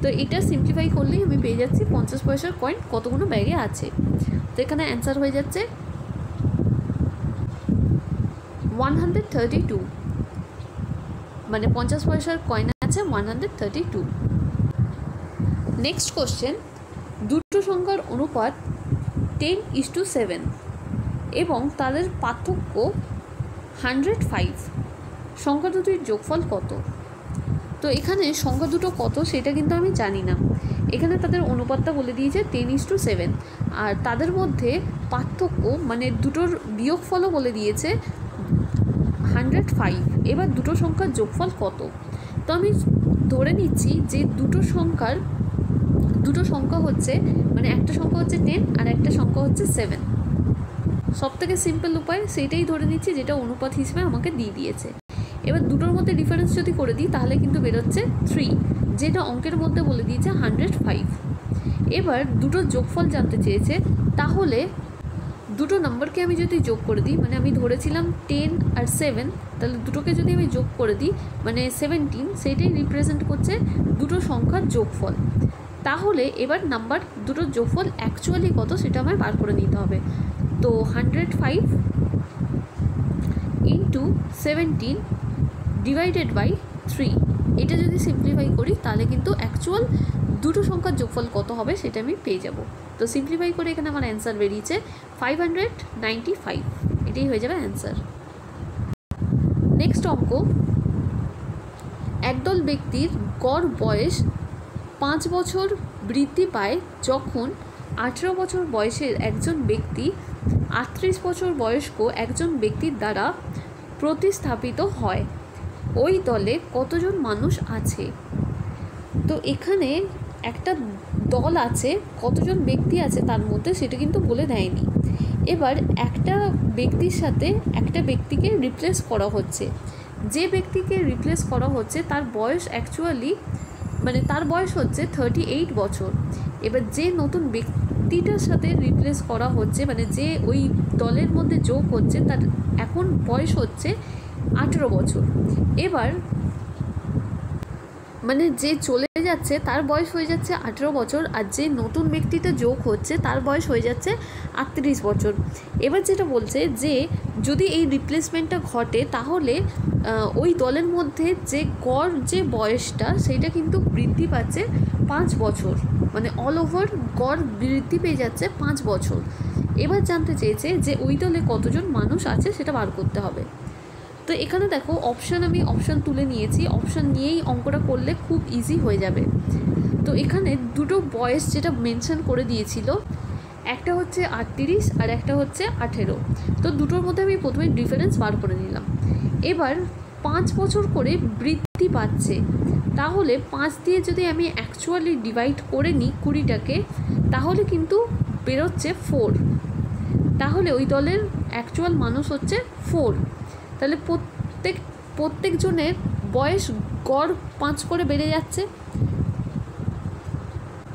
তো এটা সিম্পলিফাই করলেই আমি পেয়ে যাচ্ছি 50 পয়সার কয়েন কতগুলো ব্যাগে আছে। তো এখানে অ্যান্সার হয়ে যাচ্ছে 132, মানে 50 পয়সার কয়েন আছে 132। নেক্সট কোশ্চেন, দুটো সংখ্যার অনুপাত 10:7 এবং তাদের পার্থক্য 105, সংখ্যা দুটির যোগফল কত? তো এখানে সংখ্যা দুটো কত সেটা কিন্তু আমি জানি না, এখানে তাদের অনুপাতটা বলে দিয়েছে 10:7, আর তাদের মধ্যে পার্থক্য মানে দুটোর বিয়োগফলও বলে দিয়েছে 105। এবার দুটো সংখ্যার যোগফল কত? তো আমি ধরে নিচ্ছি যে দুটো সংখ্যা হচ্ছে, মানে একটা সংখ্যা হচ্ছে 10 আর একটা সংখ্যা হচ্ছে 7, সব থেকে সিম্পল উপায় সেইটাই ধরে নিচ্ছি যেটা অনুপাত হিসেবে আমাকে দিয়ে দিয়েছে। এবার দুটোর মধ্যে ডিফারেন্স যদি করে দিই তাহলে কিন্তু বেরোচ্ছে 3, যেটা অঙ্কের মধ্যে বলে দিয়েছে 105। এবার দুটোর যোগফল জানতে চেয়েছে, তাহলে দুটো নাম্বারকে আমি যদি যোগ করে দিই, মানে আমি ধরেছিলাম 10 আর 7, তাহলে দুটোকে যদি আমি যোগ করে দিই মানে 17, সেইটাই রিপ্রেজেন্ট করছে দুটো সংখ্যার যোগফল। তাহলে এবার নাম্বার দুটোর যোগফল অ্যাকচুয়ালি কত সেটা আমায় বার করে নিতে হবে। তো 105 ইন্টু 17 ডিভাইডেড বাই 3, এটা যদি সিম্পলিফাই করি তাহলে কিন্তু অ্যাকচুয়াল দুটো সংখ্যার যোগফল কত হবে সেটা আমি পেয়ে যাব। তো সিম্পলিফাই করে এখানে আমার অ্যান্সার বেরিয়েছে 595, এটাই হয়ে যাবে অ্যান্সার। নেক্সট অঙ্ক, একদল ব্যক্তির গড় বয়স 5 বছর বৃদ্ধি পায় যখন 18 বছর বয়সের একজন ব্যক্তি 38 বছর বয়স্ক একজন ব্যক্তির দ্বারা প্রতিস্থাপিত হয়, ওই দলে কতজন মানুষ আছে? তো এখানে একটা দল আছে, কতজন ব্যক্তি আছে তার মধ্যে সেটা কিন্তু বলে দেয়নি। এবার একটা ব্যক্তির সাথে একটা ব্যক্তিকে রিপ্লেস করা হচ্ছে, যে ব্যক্তিকে রিপ্লেস করা হচ্ছে তার বয়স অ্যাকচুয়ালি মানে তার বয়স হচ্ছে 38 বছর। এবার যে নতুন ব্যক্তিটার সাথে রিপ্লেস করা হচ্ছে মানে যে ওই দলের মধ্যে যোগ হচ্ছে তার এখন বয়স হচ্ছে 18 বছর। এবার মানে যে চলে যাচ্ছে তার বয়স হয়ে যাচ্ছে 18 বছর, আর যে নতুন ব্যক্তিটা যোগ হচ্ছে তার বয়স হয়ে যাচ্ছে 38 বছর। এবার যেটা বলছে যে যদি এই রিপ্লেসমেন্টটা ঘটে তাহলে ওই দলের মধ্যে যে গড় যে বয়সটা সেইটা কিন্তু বৃদ্ধি পাচ্ছে 5 বছর, মানে অল ওভার গড় বৃদ্ধি পেয়ে যাচ্ছে 5 বছর। এবার জানতে চেয়েছে যে ওই দলে কতজন মানুষ আছে সেটা বার করতে হবে। তো এখানে দেখো আমি অপশান তুলে নিয়েছি, অপশান নিয়েই অঙ্কটা করলে খুব ইজি হয়ে যাবে। তো এখানে দুটো বয়স যেটা মেনশন করে দিয়েছিল, একটা হচ্ছে 38 আর একটা হচ্ছে 18। তো দুটোর মধ্যে আমি প্রথমে ডিফারেন্স বার করে নিলাম। এবার 5 বছর করে বৃদ্ধি পাচ্ছে, তাহলে 5 দিয়ে যদি আমি অ্যাকচুয়ালি ডিভাইড করে নিই 20টাকে তাহলে কিন্তু বেরোচ্ছে 4, তাহলে ওই দলের অ্যাকচুয়াল মানুষ হচ্ছে 4। তাহলে প্রত্যেকজনের বয়স গড় 5 করে বেড়ে যাচ্ছে।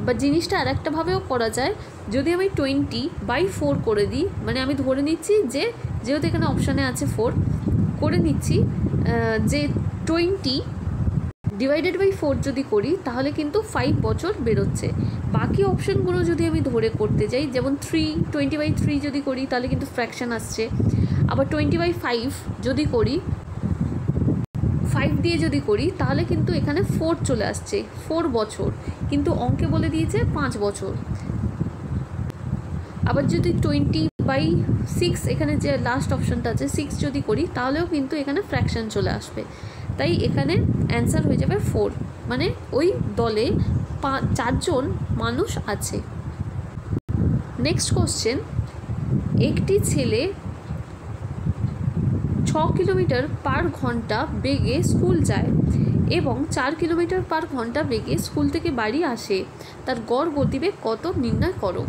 বা জিনিসটা আর একটাভাবেও করা যায়, যদি আমি 20/4 করে দিই, মানে আমি ধরে নিচ্ছি যে যেহেতু এখানে অপশানে আছে 4, করে নিচ্ছি যে 20/4 যদি করি তাহলে কিন্তু 5 বছর বেরোচ্ছে। বাকি অপশানগুলো যদি আমি ধরে করতে যাই, যেমন 20/3 যদি করি তাহলে কিন্তু ফ্র্যাকশান আসছে। আবার 20/5 যদি করি, 5 দিয়ে যদি করি তাহলে কিন্তু এখানে 4 চলে আসছে, 4 বছর, কিন্তু অঙ্কে বলে দিয়েছে 5 বছর। আবার যদি 20/6 এখানে যে লাস্ট অপশানটা আছে 6 যদি করি তাহলেও কিন্তু এখানে ফ্র্যাকশান চলে আসবে। তাই এখানে অ্যান্সার হয়ে যাবে 4, মানে ওই দলে 4 জন মানুষ আছে। নেক্সট কোশ্চেন, একটি ছেলে 6 কিলোমিটার পার ঘন্টা বেগে স্কুল যায় এবং 4 কিলোমিটার পার ঘন্টা বেগে স্কুল থেকে বাড়ি আসে, তার গড় গতিবেগ কত নির্ণয় করো।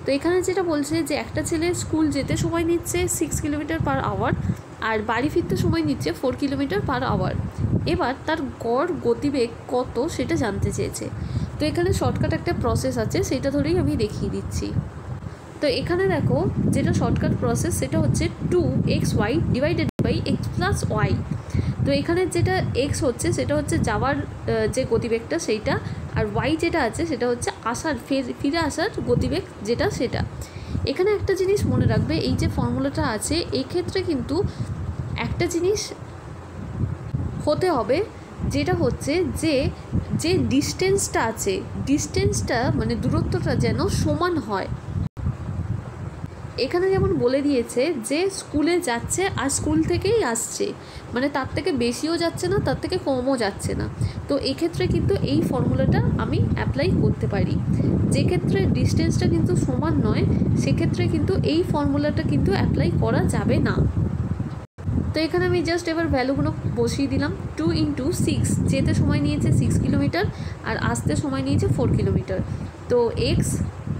তো এখানে যেটা বলছে যে একটা ছেলে স্কুল যেতে সময় নিচ্ছে 6 কিলোমিটার পার আওয়ার আর বাড়ি ফিরতে সময় নিচ্ছে 4 কিলোমিটার পার আওয়ার। এবার তার গড় গতিবেগ কত সেটা জানতে চেয়েছে। তো এখানে শর্টকাট একটা প্রসেস আছে, সেটা ধরেই আমি দেখিয়ে দিচ্ছি। তো এখানে দেখো যেটা শর্টকাট প্রসেস সেটা হচ্ছে 2xy divided by x plus y. তো এখানে যেটা এক্স হচ্ছে সেটা হচ্ছে যাওয়ার যে গতিবেগটা সেইটা, আর ওয়াই যেটা আছে সেটা হচ্ছে আসার ফিরে আসার গতিবেগ যেটা সেটা। এখানে একটা জিনিস মনে রাখবে, এই যে ফর্মুলাটা আছে এই ক্ষেত্রে কিন্তু একটা জিনিস হতে হবে, যেটা হচ্ছে যে ডিস্টেন্সটা আছে, ডিস্টেন্সটা মানে দূরত্বটা যেন সমান হয়। এখানে যেমন বলে দিয়েছে যে স্কুলে যাচ্ছে আর স্কুল থেকেই আসছে, মানে তার থেকে বেশিও যাচ্ছে না তার থেকে কমও যাচ্ছে না। তো এক্ষেত্রে কিন্তু এই ফর্মুলাটা আমি অ্যাপ্লাই করতে পারি। যে ক্ষেত্রে ডিস্টেন্সটা কিন্তু সমান নয় সেক্ষেত্রে কিন্তু এই ফর্মুলাটা কিন্তু অ্যাপ্লাই করা যাবে না। তো এখানে আমি জাস্ট এবার ভ্যালুগুলো বসিয়ে দিলাম। 2 × 6 যেতে সময় নিয়েছে 6 কিলোমিটার আর আসতে সময় নিয়েছে 4 কিলোমিটার। তো এক্স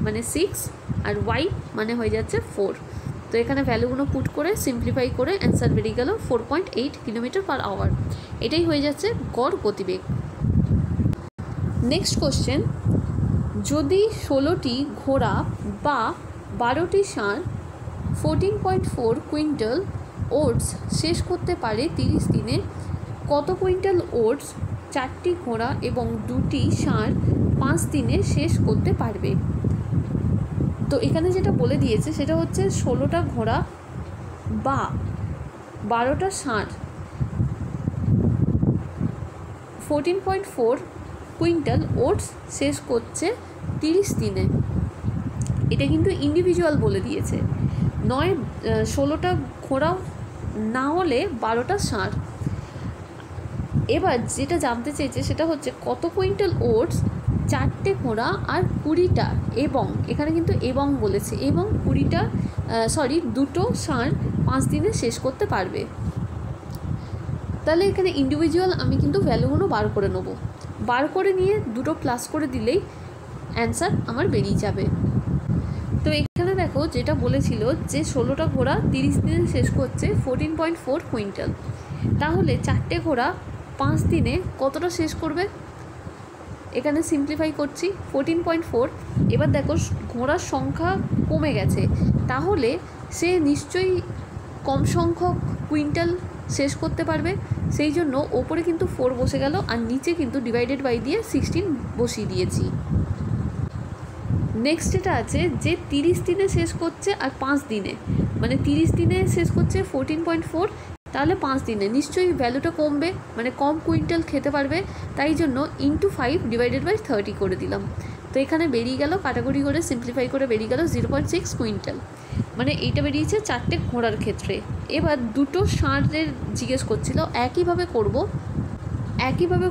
মানে 6 আর ওয়াই মানে হয়ে যাচ্ছে 4। তো এখানে ভ্যালুগুলো পুট করে সিম্পলিফাই করে অ্যান্সার বেরিয়ে গেল 4.8 কিলোমিটার পার আওয়ার। এটাই হয়ে যাচ্ছে গড় গতিবেগ। নেক্সট কোশ্চেন, যদি 16টি ঘোড়া বা 12টি ষাঁড় 14.4 কুইন্টাল ওটস শেষ করতে পারে 30 দিনে, কত কুইন্টাল ওটস 4টি ঘোড়া এবং 2টি ষাঁড় 5 দিনে শেষ করতে পারবে। তো এখানে যেটা বলে দিয়েছে সেটা হচ্ছে 16টা ঘোড়া বা 12টা ষাঁড় 14.4 কুইন্টাল ওটস শেষ করছে 30 দিনে। এটা কিন্তু ইন্ডিভিজুয়াল বলে দিয়েছে, নয় 16টা ঘোড়া না হলে 12টা ষাঁড়। এবার যেটা জানতে চেয়েছে সেটা হচ্ছে কত কুইন্টাল ওটস 4টে ঘোড়া আর 20টা, এবং এখানে কিন্তু এবং বলেছে, এবং 20টা 2টো ষাঁড় 5 দিনে শেষ করতে পারবে। তাহলে এখানে ইন্ডিভিজুয়াল আমি কিন্তু ভ্যালুগুলো বার করে নেব, বার করে নিয়ে দুটো প্লাস করে দিলেই অ্যান্সার আমার বেরিয়ে যাবে। তো এখানে দেখো যেটা বলেছিল যে 16টা ঘোড়া 30 দিনে শেষ করছে 14.4 কুইন্টাল, তাহলে 4টে ঘোড়া 5 দিনে কতটা শেষ করবে। এখানে সিম্পলিফাই করছি 14.4। এবার দেখো ঘোড়ার সংখ্যা কমে গেছে, তাহলে সে নিশ্চয়ই কম সংখ্যক কুইন্টাল শেষ করতে পারবে, সেই জন্য ওপরে কিন্তু 4 বসে গেল আর নিচে কিন্তু ডিভাইডেড বাই দিয়ে 16 বসিয়ে দিয়েছি। নেক্সট যেটা আছে যে 30 দিনে শেষ করছে আর 5 দিনে, মানে 30 দিনে শেষ করছে 14.4, তাহলে 5 দিনে নিশ্চয়ই ভ্যালুটা কমবে, মানে কম কুইন্টাল খেতে পারবে, তাই জন্য × 5 ডিভাইডেড বাই 30 করে দিলাম। তো এখানে বেরিয়ে গেল কাটাকুটি করে সিম্পলিফাই করে বেরিয়ে গেল 0.6 কুইন্টাল, মানে এইটা বেরিয়েছে 4টে ঘোড়ার ক্ষেত্রে। এবার 2টো ষাঁড়ের জিজ্ঞেস করছিল, একইভাবে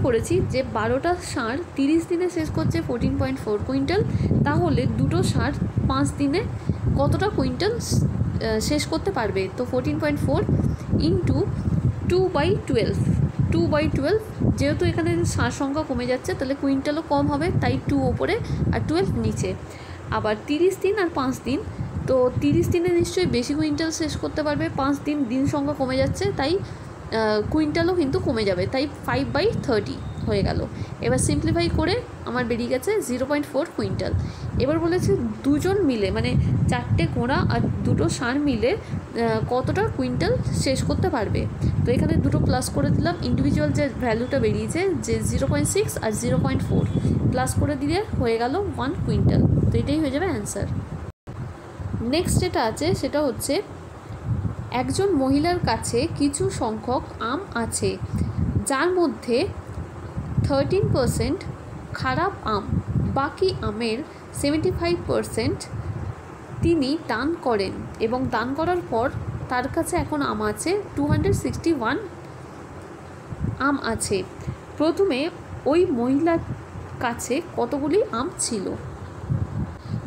করেছি যে 12টা ষাঁড় 30 দিনে শেষ করছে 14.4 কুইন্টাল, তাহলে 2টো ষাঁড় 5 দিনে কতটা কুইন্টাল শেষ করতে পারবে। তো 14.4 × 2/12, 2/12, যেহেতু এখানে ষাঁড় সংখ্যা কমে যাচ্ছে তাহলে কুইন্টালও কম হবে, তাই 2 ওপরে আর 12 নিচে। আবার 30 দিন আর 5 দিন, তো 30 দিনে নিশ্চয়ই বেশি কুইন্টাল শেষ করতে পারবে, 5 দিন দিন সংখ্যা কমে যাচ্ছে তাই কুইন্টালও কিন্তু কমে যাবে, তাই 5/30 হয়ে গেল। এবার সিম্পলিফাই করে আমার বেরিয়ে গেছে 0.4 কুইন্টাল। এবার বলেছে দুজন মিলে, মানে 4টে ঘোড়া আর 2টো ষাঁড় মিলে কতটা কুইন্টাল শেষ করতে পারবে। তো এখানে দুটো প্লাস করে দিলাম, ইন্ডিভিজুয়াল যে ভ্যালুটা বেরিয়েছে যে 0.6 আর 0.4 প্লাস করে দিলে হয়ে গেল 1 কুইন্টাল। তো এটাই হয়ে যাবে অ্যান্সার। নেক্সট যেটা আছে সেটা হচ্ছে একজন মহিলার কাছে কিছু সংখ্যক আম আছে, যার মধ্যে 13% খারাপ আম, বাকি আমের 75% তিনি দান করেন এবং দান করার পর তার কাছে এখন আম আছে 261 আম আছে। প্রথমে ওই মহিলার কাছে কতগুলি আম ছিল?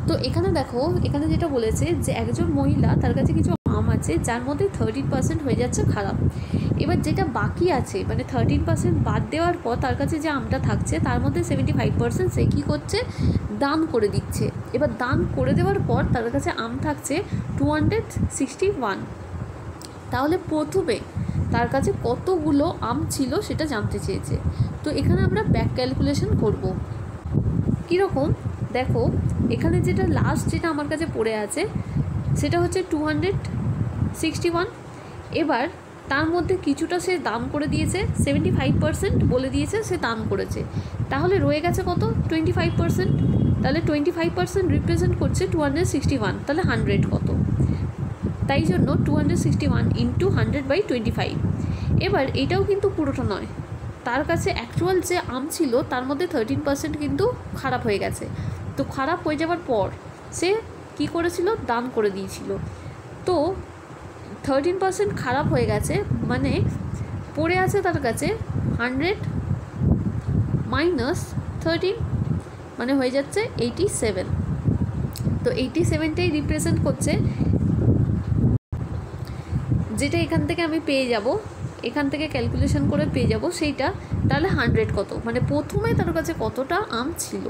তো এখানে দেখো, এখানে যেটা বলেছে যে একজন মহিলা তার কাছে কিছু আম আছে যার মধ্যে 13% হয়ে যাচ্ছে খারাপ। এবার যেটা বাকি আছে, মানে 13% বাদ দেওয়ার পর তার কাছে যে আমটা থাকছে তার মধ্যে 75% সে কী করছে, দান করে দিচ্ছে। এবার দান করে দেওয়ার পর তার কাছে আম থাকছে 261। তাহলে প্রথমে তার কাছে কতগুলো আম ছিল সেটা জানতে চেয়েছে। তো এখানে আমরা ব্যাক ক্যালকুলেশন করব। কীরকম দেখো, এখানে যেটা লাস্ট যেটা আমার কাছে পড়ে আছে সেটা হচ্ছে 261। এবার তার মধ্যে কিছুটা সে দান করে দিয়েছে, 75% বলে দিয়েছে সে দান করেছে, তাহলে রয়ে গেছে কত, 25%। তাহলে 25% রিপ্রেজেন্ট করছে 261, তাহলে 100 কত, তাই জন্য 261 ইন্টু 100/25। এবার এটাও কিন্তু পুরোটা নয়, তার কাছে অ্যাকচুয়াল যে আম ছিল তার মধ্যে 13% কিন্তু খারাপ হয়ে গেছে। তো খারাপ হয়ে যাওয়ার পর সে কি করেছিল, দান করে দিয়েছিল। তো 13% খারাপ হয়ে গেছে, মানে পড়ে আছে তার কাছে 100 - 13, মানে হয়ে যাচ্ছে 87। তো 87টাই রিপ্রেজেন্ট করছে যেটা এখান থেকে আমি পেয়ে যাব, এখান থেকে ক্যালকুলেশন করে পেয়ে যাব সেইটা। তাহলে 100 কত, মানে প্রথমে তার কাছে কতটা আম ছিল,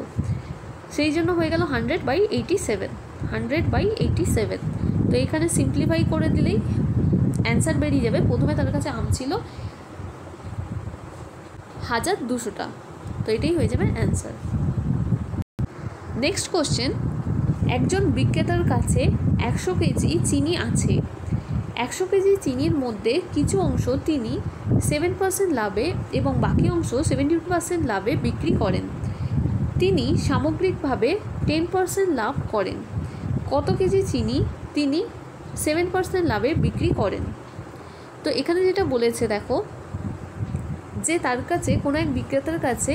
সেই জন্য হয়ে গেল 100/87, 100/87। তো এখানে সিম্পলিফাই করে দিলেই অ্যান্সার বেরিয়ে যাবে। প্রথমে তার কাছে আম ছিল 1200টা, তো এটাই হয়ে যাবে অ্যান্সার। নেক্সট কোশ্চেন, একজন বিক্রেতার কাছে 100 কেজি চিনি আছে। 100 কেজি চিনির মধ্যে কিছু অংশ তিনি 7% লাভে এবং বাকি অংশ 70% লাভে বিক্রি করেন। তিনি সামগ্রিকভাবে 10% লাভ করেন। কত কেজি চিনি তিনি 7% লাভে বিক্রি করেন? তো এখানে যেটা বলেছে দেখো, যে তার কাছে কোনো এক বিক্রেতার কাছে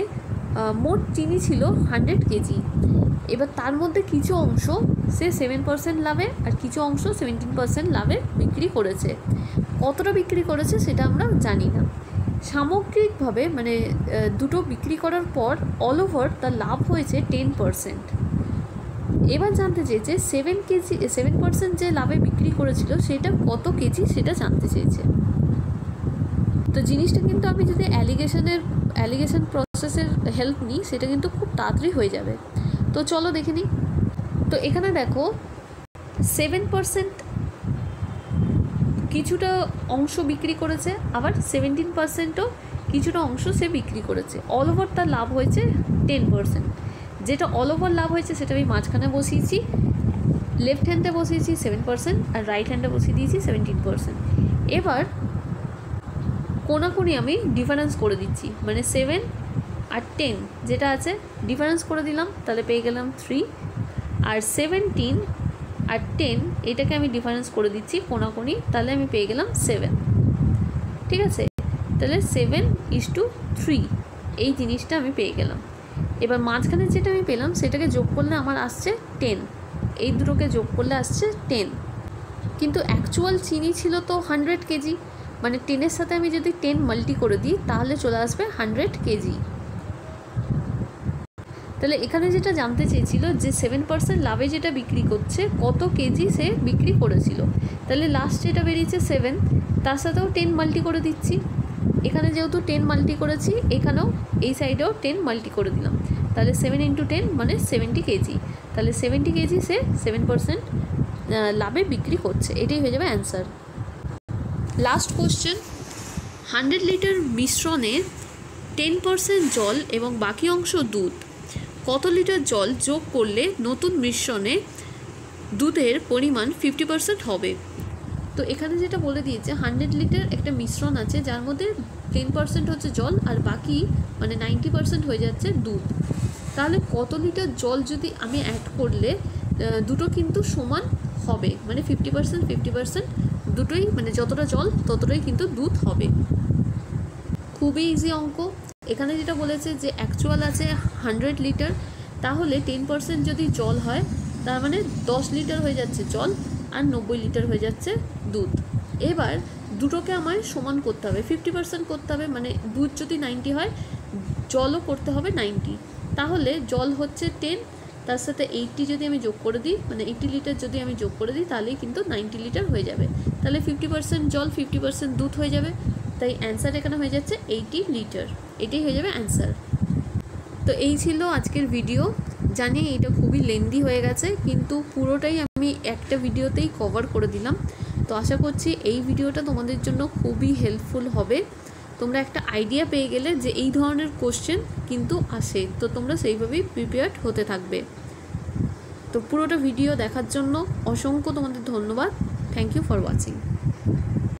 মোট চিনি ছিল 100 কেজি। এবার তার মধ্যে কিছু অংশ সে 7% লাভে আর কিছু অংশ 17% লাভে বিক্রি করেছে। কতটা বিক্রি করেছে সেটা আমরা জানি না। সামগ্রিকভাবে মানে দুটো বিক্রি করার পর অল ওভার তার লাভ হয়েছে 10%। এবার জানতে চেয়েছে 7% যে লাভে বিক্রি করেছিল সেটা কত কেজি সেটা জানতে চেয়েছে। তো জিনিসটা কিন্তু আমি যদি অ্যালিগেশন প্রসেসের হেল্প নিই সেটা কিন্তু খুব তাড়াতাড়ি হয়ে যাবে। তো চলো দেখে নিই। তো এখানে দেখো 7% কিছুটা অংশ বিক্রি করেছে, আবার 17%ও কিছুটা অংশ সে বিক্রি করেছে। অল ওভার তার লাভ হয়েছে 10%। যেটা অল ওভার লাভ হয়েছে সেটা আমি মাঝখানে বসিয়েছি, লেফট হ্যান্ডে বসিয়েছি 7% আর রাইট হ্যান্ডে বসিয়ে দিয়েছি 17%। এবার কোনাকুনি আমি ডিফারেন্স করে দিচ্ছি, মানে 7 আর 10 যেটা আছে ডিফারেন্স করে দিলাম, তাহলে পেয়ে গেলাম 3। আর 17 আর 10 এটাকে আমি ডিফারেন্স করে দিচ্ছি কোনাকুনি, তাহলে আমি পেয়ে গেলাম 7। ঠিক আছে, তাহলে 7:3 এই জিনিসটা আমি পেয়ে গেলাম। এবার মাঝখানে যেটা আমি পেলাম সেটাকে যোগ করলে আমার আসছে 10, এই দুটোকে যোগ করলে আসছে 10। কিন্তু অ্যাকচুয়াল চিনি ছিল তো 100 কেজি, মানে 10-এর সাথে আমি যদি 10 মাল্টি করে দিই তাহলে চলে আসবে 100 কেজি। তাহলে এখানে যেটা জানতে চেয়েছিল যে 7% লাভে যেটা বিক্রি করছে কত কেজি সে বিক্রি করেছিল। তাহলে লাস্ট যেটা বেরিয়েছে 7, তার সাথেও 10 মাল্টি করে দিচ্ছি। এখানে যেহেতু 10 মাল্টি করেছি, এখানেও এই সাইডেও 10 মাল্টি করে দিলাম, তাহলে 7 × 10 মানে 70 কেজি। তাহলে 70 কেজি সে 7% লাভে বিক্রি করছে, এটাই হয়ে যাবে অ্যান্সার। লাস্ট কোশ্চেন, 100 লিটার মিশ্রণে 10% জল এবং বাকি অংশ দুধ, কত লিটার জল যোগ করলে নতুন মিশ্রণে দুধের পরিমাণ 50% হবে? তো এখানে যেটা বলে দিয়েছে 100 লিটার একটা মিশ্রণ আছে যার মধ্যে 10% হচ্ছে জল আর বাকি মানে 90% হয়ে যাচ্ছে দুধ। তাহলে কত লিটার জল যদি আমি অ্যাড করলে দুটো কিন্তু সমান হবে, মানে 50% দুটোই, মানে যতটা জল ততটাই কিন্তু দুধ হবে। খুবই ইজি অঙ্ক। এখানে যেটা বলেছে যে অ্যাকচুয়াল আছে 100 লিটার, তাহলে 10% যদি জল হয় তার মানে 10 লিটার হয়ে যাচ্ছে জল আর 90 লিটার হয়ে যাচ্ছে দুধ। এবার দুটোকে আমায় সমান করতে হবে, 50% করতে হবে, মানে দুধ যদি 90 হয় জলও করতে হবে 90। তাহলে জল হচ্ছে 10, তার সাথে 80 যদি আমি যোগ করে দিই, মানে 80 লিটার যদি আমি যোগ করে দিই তাহলেই কিন্তু 90 লিটার হয়ে যাবে। তাহলে 50% জল 50% দুধ হয়ে যাবে, তাই অ্যান্সার এখানে হয়ে যাচ্ছে 80 লিটার। এটাই হয়ে যাবে অ্যান্সার। তো এই ছিল আজকের ভিডিও। জানি এটা খুবই লেন্দি হয়ে গেছে, কিন্তু পুরোটাই আমি একটা ভিডিওতেই কভার করে দিলাম। তো আশা করছি এই ভিডিওটা তোমাদের জন্য খুবই হেল্পফুল হবে। তোমরা একটা আইডিয়া পেয়ে গেলে যে এই ধরনের কোশ্চেন কিন্তু আসে, তো তোমরা সেইভাবেই প্রিপেয়ার্ড হতে থাকবে। তো পুরোটা ভিডিও দেখার জন্য অসংখ্য তোমাদের ধন্যবাদ। Thank you for watching.